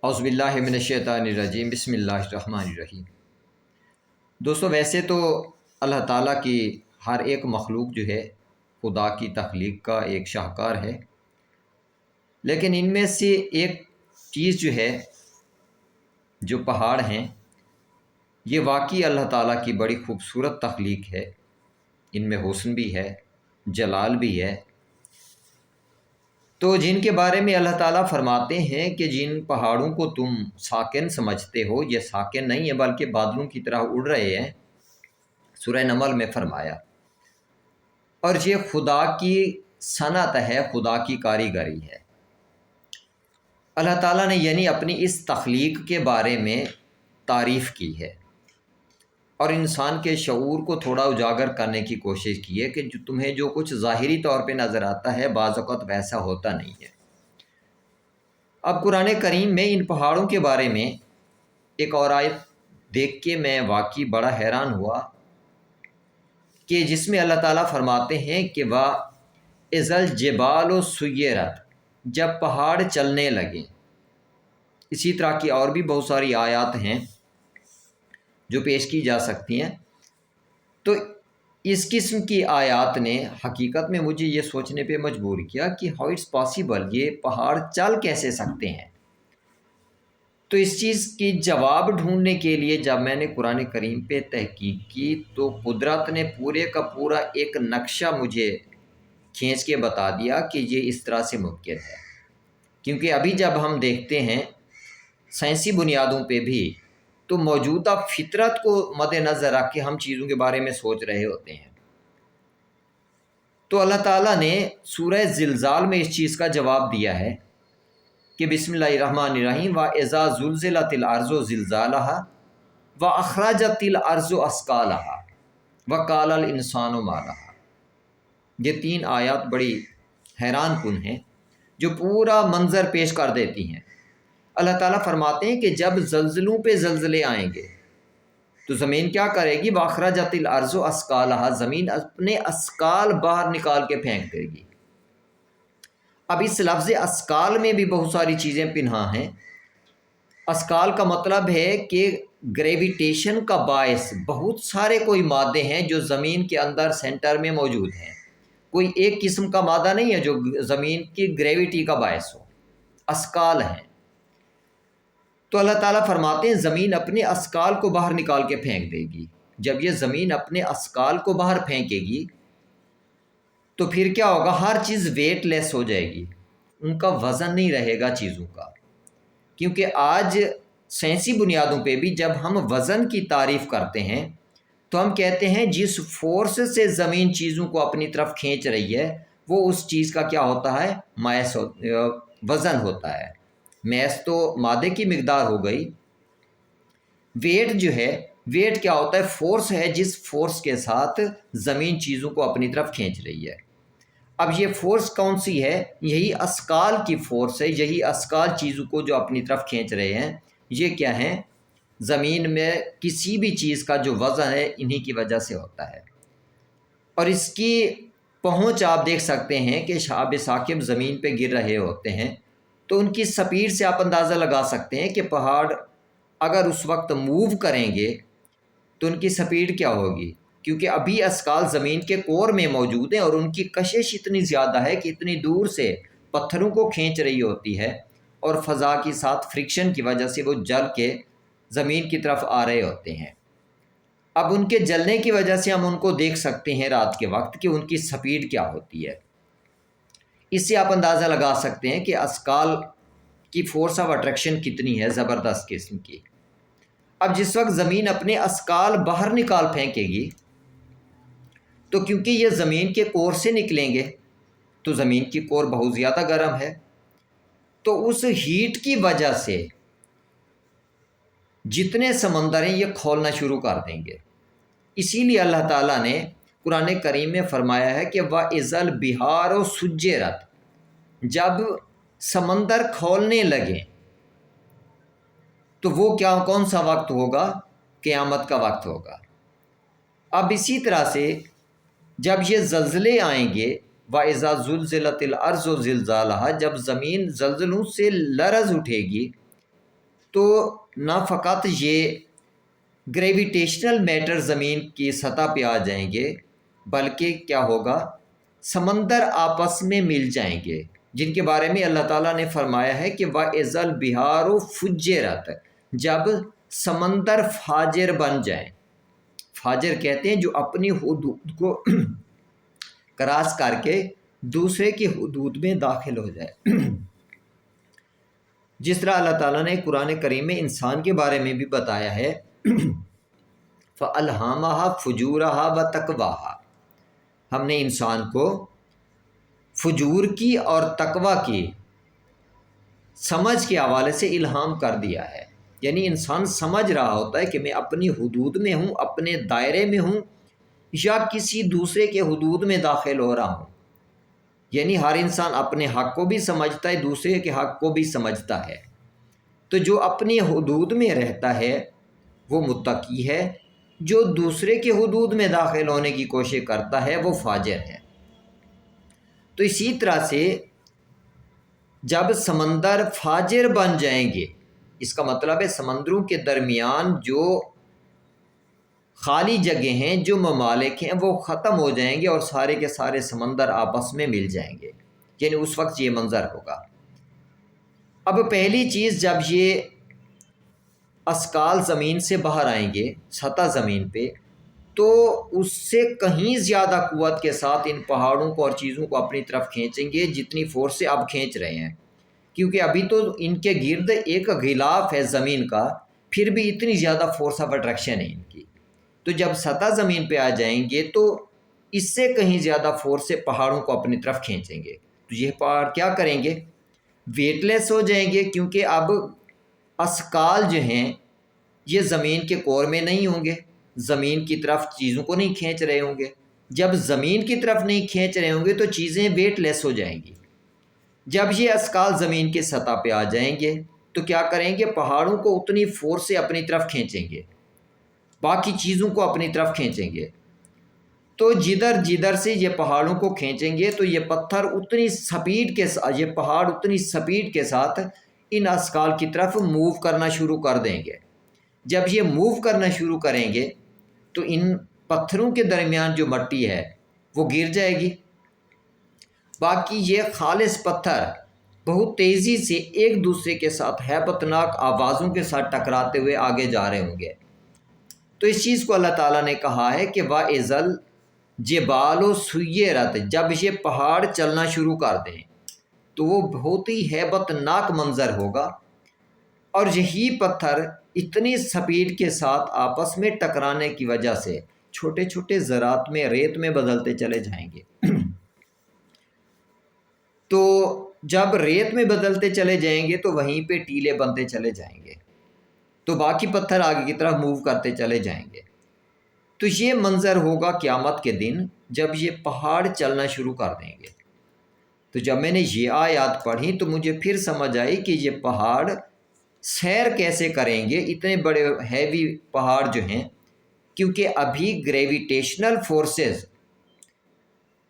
اعوذ باللہ من الشیطان الرجیم بسم اللہ الرحمن الرحیم۔ دوستو، ویسے تو اللہ تعالیٰ کی ہر ایک مخلوق جو ہے خدا کی تخلیق کا ایک شاہکار ہے، لیکن ان میں سے ایک چیز جو ہے جو پہاڑ ہیں، یہ واقعی اللہ تعالیٰ کی بڑی خوبصورت تخلیق ہے۔ ان میں حسن بھی ہے، جلال بھی ہے۔ تو جن کے بارے میں اللہ تعالیٰ فرماتے ہیں کہ جن پہاڑوں کو تم ساکن سمجھتے ہو، یہ ساکن نہیں ہے بلکہ بادلوں کی طرح اڑ رہے ہیں، سورہ نمل میں فرمایا۔ اور یہ خدا کی صنعت ہے، خدا کی کاریگری ہے۔ اللہ تعالیٰ نے یعنی اپنی اس تخلیق کے بارے میں تعریف کی ہے اور انسان کے شعور کو تھوڑا اجاگر کرنے کی کوشش کی ہے کہ تمہیں جو کچھ ظاہری طور پہ نظر آتا ہے بعض اوقات ویسا ہوتا نہیں ہے۔ اب قرآن کریم میں ان پہاڑوں کے بارے میں ایک اور آیت دیکھ کے میں واقعی بڑا حیران ہوا کہ جس میں اللہ تعالیٰ فرماتے ہیں کہ وَإِذَا الْجِبَالُ سُيِّرَتْ، جب پہاڑ چلنے لگیں۔ اسی طرح کی اور بھی بہت ساری آیات ہیں جو پیش کی جا سکتی ہیں۔ تو اس قسم کی آیات نے حقیقت میں مجھے یہ سوچنے پہ مجبور کیا کہ ہاؤ اٹس پاسیبل، یہ پہاڑ چل کیسے سکتے ہیں۔ تو اس چیز کی جواب ڈھونڈنے کے لیے جب میں نے قرآن کریم پہ تحقیق کی تو قدرت نے پورے کا پورا ایک نقشہ مجھے کھینچ کے بتا دیا کہ یہ اس طرح سے ممکن ہے۔ کیونکہ ابھی جب ہم دیکھتے ہیں سائنسی بنیادوں پہ بھی، تو موجودہ فطرت کو مد نظر رکھ کے ہم چیزوں کے بارے میں سوچ رہے ہوتے ہیں۔ تو اللہ تعالیٰ نے سورہ زلزال میں اس چیز کا جواب دیا ہے کہ بسم اللہ الرحمن الرحیم وَإِذَا زُلْزِلَتِ الْأَرْضُ زِلْزَالَهَا وَأَخْرَجَتِ الْأَرْضُ أَثْقَالَهَا وَقَالَ الْإِنسَانُ مَا لَهَا۔ یہ تین آیات بڑی حیران کن ہیں جو پورا منظر پیش کر دیتی ہیں۔ اللہ تعالیٰ فرماتے ہیں کہ جب زلزلوں پہ زلزلے آئیں گے تو زمین کیا کرے گی؟ وَأَخْرَجَتِ الْأَرْضُ أَثْقَالَهَا، زمین اپنے اثقال باہر نکال کے پھینک دے گی۔ اب اس لفظ اثقال میں بھی بہت ساری چیزیں پنہاں ہیں۔ اثقال کا مطلب ہے کہ گریویٹیشن کا باعث بہت سارے کوئی مادے ہیں جو زمین کے اندر سینٹر میں موجود ہیں۔ کوئی ایک قسم کا مادہ نہیں ہے جو زمین کی گریویٹی کا باعث ہو، اثقال ہیں۔ تو اللہ تعالیٰ فرماتے ہیں زمین اپنے اثقال کو باہر نکال کے پھینک دے گی۔ جب یہ زمین اپنے اثقال کو باہر پھینکے گی تو پھر کیا ہوگا؟ ہر چیز ویٹ لیس ہو جائے گی، ان کا وزن نہیں رہے گا چیزوں کا۔ کیونکہ آج سائنسی بنیادوں پہ بھی جب ہم وزن کی تعریف کرتے ہیں تو ہم کہتے ہیں جس فورس سے زمین چیزوں کو اپنی طرف کھینچ رہی ہے وہ اس چیز کا کیا ہوتا ہے؟ وزن ہوتا ہے۔ میس تو مادے کی مقدار ہو گئی، ویٹ جو ہے، ویٹ کیا ہوتا ہے؟ فورس ہے جس فورس کے ساتھ زمین چیزوں کو اپنی طرف کھینچ رہی ہے۔ اب یہ فورس کون سی ہے؟ یہی اثقال کی فورس ہے، یہی اثقال چیزوں کو جو اپنی طرف کھینچ رہے ہیں۔ یہ کیا ہیں؟ زمین میں کسی بھی چیز کا جو وزن ہے انہی کی وجہ سے ہوتا ہے۔ اور اس کی پہنچ آپ دیکھ سکتے ہیں کہ شہاب ثاقب زمین پہ گر رہے ہوتے ہیں تو ان کی سپیڈ سے آپ اندازہ لگا سکتے ہیں کہ پہاڑ اگر اس وقت موو کریں گے تو ان کی سپیڈ کیا ہوگی، کیونکہ ابھی اثقال زمین کے کور میں موجود ہیں اور ان کی کشش اتنی زیادہ ہے کہ اتنی دور سے پتھروں کو کھینچ رہی ہوتی ہے اور فضا کے ساتھ فرکشن کی وجہ سے وہ جل کے زمین کی طرف آ رہے ہوتے ہیں۔ اب ان کے جلنے کی وجہ سے ہم ان کو دیکھ سکتے ہیں رات کے وقت کہ ان کی سپیڈ کیا ہوتی ہے۔ اس سے آپ اندازہ لگا سکتے ہیں کہ اثقال کی فورس آف اٹریکشن کتنی ہے، زبردست قسم کی۔ اب جس وقت زمین اپنے اثقال باہر نکال پھینکے گی تو کیونکہ یہ زمین کے کور سے نکلیں گے تو زمین کی کور بہت زیادہ گرم ہے، تو اس ہیٹ کی وجہ سے جتنے سمندر ہیں یہ کھولنا شروع کر دیں گے۔ اسی لیے اللہ تعالیٰ نے قرآن کریم میں فرمایا ہے کہ وَإِذَا الْبِحَارُ سُجِّرَتْ، جب سمندر کھولنے لگیں تو وہ کون سا وقت ہوگا؟ قیامت کا وقت ہوگا۔ اب اسی طرح سے جب یہ زلزلے آئیں گے وَإِذَا زُلْزِلَتِ الْأَرْضُ زِلْزَالَهَا، جب زمین زلزلوں سے لرز اٹھے گی تو نہ فقط یہ گریویٹیشنل میٹر زمین کی سطح پہ آ جائیں گے، بلکہ کیا ہوگا، سمندر آپس میں مل جائیں گے، جن کے بارے میں اللہ تعالیٰ نے فرمایا ہے کہ وَإِذَا الْبِحَارُ فُجِّرَتْ، جب سمندر فاجر بن جائیں۔ فاجر کہتے ہیں جو اپنی حدود کو کراس کر کے دوسرے کی حدود میں داخل ہو جائے۔ جس طرح اللہ تعالیٰ نے قرآن کریم میں انسان کے بارے میں بھی بتایا ہے، فَأَلْهَمَهَا فُجُورَهَا وَتَقْوَاهَا، ہم نے انسان کو فجور کی اور تقوی کی سمجھ کے حوالے سے الہام کر دیا ہے۔ یعنی انسان سمجھ رہا ہوتا ہے کہ میں اپنی حدود میں ہوں، اپنے دائرے میں ہوں، یا کسی دوسرے کے حدود میں داخل ہو رہا ہوں۔ یعنی ہر انسان اپنے حق کو بھی سمجھتا ہے، دوسرے کے حق کو بھی سمجھتا ہے۔ تو جو اپنی حدود میں رہتا ہے وہ متقی ہے، جو دوسرے کے حدود میں داخل ہونے کی کوشش کرتا ہے وہ فاجر ہے۔ تو اسی طرح سے جب سمندر فاجر بن جائیں گے، اس کا مطلب ہے سمندروں کے درمیان جو خالی جگہ ہیں، جو ممالک ہیں، وہ ختم ہو جائیں گے اور سارے کے سارے سمندر آپس میں مل جائیں گے۔ یعنی اس وقت یہ منظر ہوگا۔ اب پہلی چیز، جب یہ اسکال زمین سے باہر آئیں گے سطح زمین پہ، تو اس سے کہیں زیادہ قوت کے ساتھ ان پہاڑوں کو اور چیزوں کو اپنی طرف کھینچیں گے جتنی فورس سے اب کھینچ رہے ہیں، کیونکہ ابھی تو ان کے گرد ایک غلاف ہے زمین کا، پھر بھی اتنی زیادہ فورس آف اٹریکشن ہے ان کی۔ تو جب سطح زمین پہ آ جائیں گے تو اس سے کہیں زیادہ فورس سے پہاڑوں کو اپنی طرف کھینچیں گے۔ تو یہ پہاڑ کیا کریں گے؟ ویٹ لیس ہو جائیں گے، کیونکہ اب اسکال جو ہیں یہ زمین کے کور میں نہیں ہوں گے، زمین کی طرف چیزوں کو نہیں کھینچ رہے ہوں گے۔ جب زمین کی طرف نہیں کھینچ رہے ہوں گے تو چیزیں ویٹ لیس ہو جائیں گی۔ جب یہ اسکال زمین کی سطح پہ آ جائیں گے تو کیا کریں گے؟ پہاڑوں کو اتنی فورس سے اپنی طرف کھینچیں گے، باقی چیزوں کو اپنی طرف کھینچیں گے۔ تو جدھر جدھر سے یہ پہاڑوں کو کھینچیں گے تو یہ پتھر اتنی سپیڈ کے ساتھ، یہ پہاڑ اتنی سپیڈ کے ساتھ ان اسکال کی طرف موو کرنا شروع کر دیں گے۔ جب یہ موو کرنا شروع کریں گے تو ان پتھروں کے درمیان جو مٹی ہے وہ گر جائے گی، باقی یہ خالص پتھر بہت تیزی سے ایک دوسرے کے ساتھ ہیبت ناک آوازوں کے ساتھ ٹکراتے ہوئے آگے جا رہے ہوں گے۔ تو اس چیز کو اللہ تعالیٰ نے کہا ہے کہ وَإِذَا الْجِبَالُ سُيِّرَتْ، جب یہ پہاڑ چلنا شروع کر دیں تو وہ بہت ہی ہیبت ناک منظر ہوگا، اور یہی پتھر اتنی سپیڈ کے ساتھ آپس میں ٹکرانے کی وجہ سے چھوٹے چھوٹے ذرات میں ریت میں بدلتے چلے جائیں گے۔ تو جب ریت میں بدلتے چلے جائیں گے تو وہیں پہ ٹیلے بنتے چلے جائیں گے، تو باقی پتھر آگے کی طرف موو کرتے چلے جائیں گے۔ تو یہ منظر ہوگا قیامت کے دن جب یہ پہاڑ چلنا شروع کر دیں گے۔ تو جب میں نے یہ آیات پڑھی تو مجھے پھر سمجھ آئی کہ یہ پہاڑ سیر کیسے کریں گے، اتنے بڑے ہیوی پہاڑ جو ہیں، کیونکہ ابھی گریویٹیشنل فورسز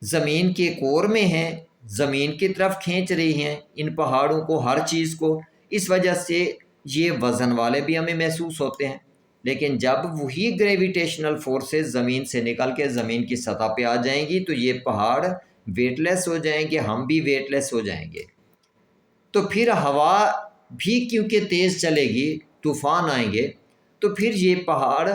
زمین کے کور میں ہیں، زمین کی طرف کھینچ رہی ہیں ان پہاڑوں کو، ہر چیز کو، اس وجہ سے یہ وزن والے بھی ہمیں محسوس ہوتے ہیں۔ لیکن جب وہی گریویٹیشنل فورسز زمین سے نکل کے زمین کی سطح پہ آ جائیں گی تو یہ پہاڑ ویٹ لیس ہو جائیں گے، ہم بھی ویٹ لیس ہو جائیں گے۔ تو پھر ہوا بھی کیونکہ تیز چلے گی، طوفان آئیں گے، تو پھر یہ پہاڑ،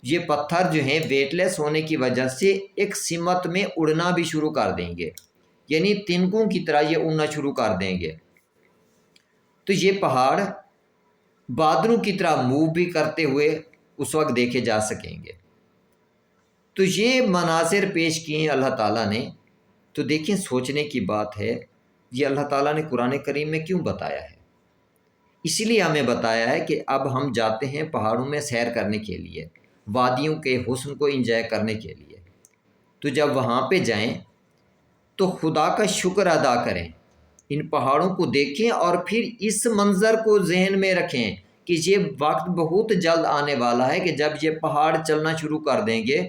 یہ پتھر جو ہیں ویٹ لیس ہونے کی وجہ سے ایک سمت میں اڑنا بھی شروع کر دیں گے، یعنی تنکوں کی طرح یہ اڑنا شروع کر دیں گے۔ تو یہ پہاڑ بادلوں کی طرح موو بھی کرتے ہوئے اس وقت دیکھے جا سکیں گے۔ تو یہ مناظر پیش کیے ہیں اللہ تعالیٰ نے۔ تو دیکھیں، سوچنے کی بات ہے، یہ اللہ تعالیٰ نے قرآن کریم میں کیوں بتایا ہے؟ اس لیے ہمیں بتایا ہے کہ اب ہم جاتے ہیں پہاڑوں میں سیر کرنے کے لیے، وادیوں کے حسن کو انجوائے کرنے کے لیے۔ تو جب وہاں پہ جائیں تو خدا کا شکر ادا کریں، ان پہاڑوں کو دیکھیں اور پھر اس منظر کو ذہن میں رکھیں کہ یہ وقت بہت جلد آنے والا ہے کہ جب یہ پہاڑ چلنا شروع کر دیں گے،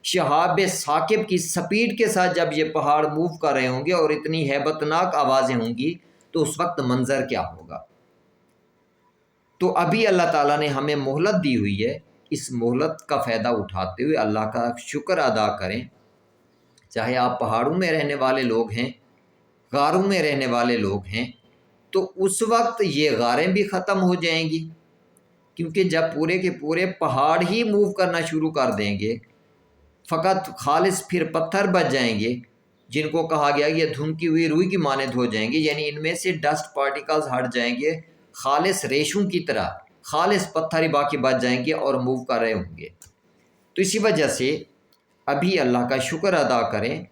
شہاب ثاقب کی سپیڈ کے ساتھ جب یہ پہاڑ موو کر رہے ہوں گے اور اتنی ہیبت ناک آوازیں ہوں گی، تو اس وقت منظر کیا ہوگا۔ تو ابھی اللہ تعالیٰ نے ہمیں مہلت دی ہوئی ہے، اس مہلت کا فائدہ اٹھاتے ہوئے اللہ کا شکر ادا کریں۔ چاہے آپ پہاڑوں میں رہنے والے لوگ ہیں، غاروں میں رہنے والے لوگ ہیں، تو اس وقت یہ غاریں بھی ختم ہو جائیں گی، کیونکہ جب پورے کے پورے پہاڑ ہی موو کرنا شروع کر دیں گے، فقط خالص پھر پتھر بچ جائیں گے، جن کو کہا گیا یہ دھنکی ہوئی روئی کی مانند ہو جائیں گے، یعنی ان میں سے ڈسٹ پارٹیکلز ہٹ جائیں گے، خالص ریشوں کی طرح خالص پتھر ہی باقی بچ جائیں گے اور موو کر رہے ہوں گے۔ تو اسی وجہ سے ابھی اللہ کا شکر ادا کریں،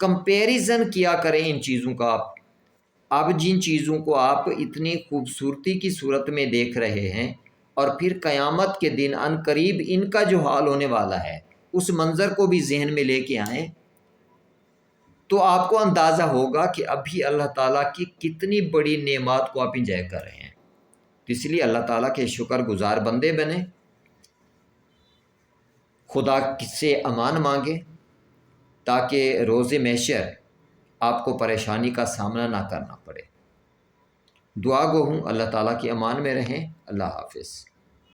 کمپیریزن کیا کریں ان چیزوں کا۔ اب جن چیزوں کو آپ اتنی خوبصورتی کی صورت میں دیکھ رہے ہیں، اور پھر قیامت کے دن عن قریب ان کا جو حال ہونے والا ہے اس منظر کو بھی ذہن میں لے کے آئیں، تو آپ کو اندازہ ہوگا کہ ابھی اللہ تعالیٰ کی کتنی بڑی نعمات کو آپ انجوائے کر رہے ہیں۔ تو اس لیے اللہ تعالیٰ کے شکر گزار بندے بنیں، خدا سے امان مانگیں، تاکہ روز محشر آپ کو پریشانی کا سامنا نہ کرنا پڑے۔ دعا گو ہوں، اللہ تعالیٰ کی امان میں رہیں۔ اللہ حافظ۔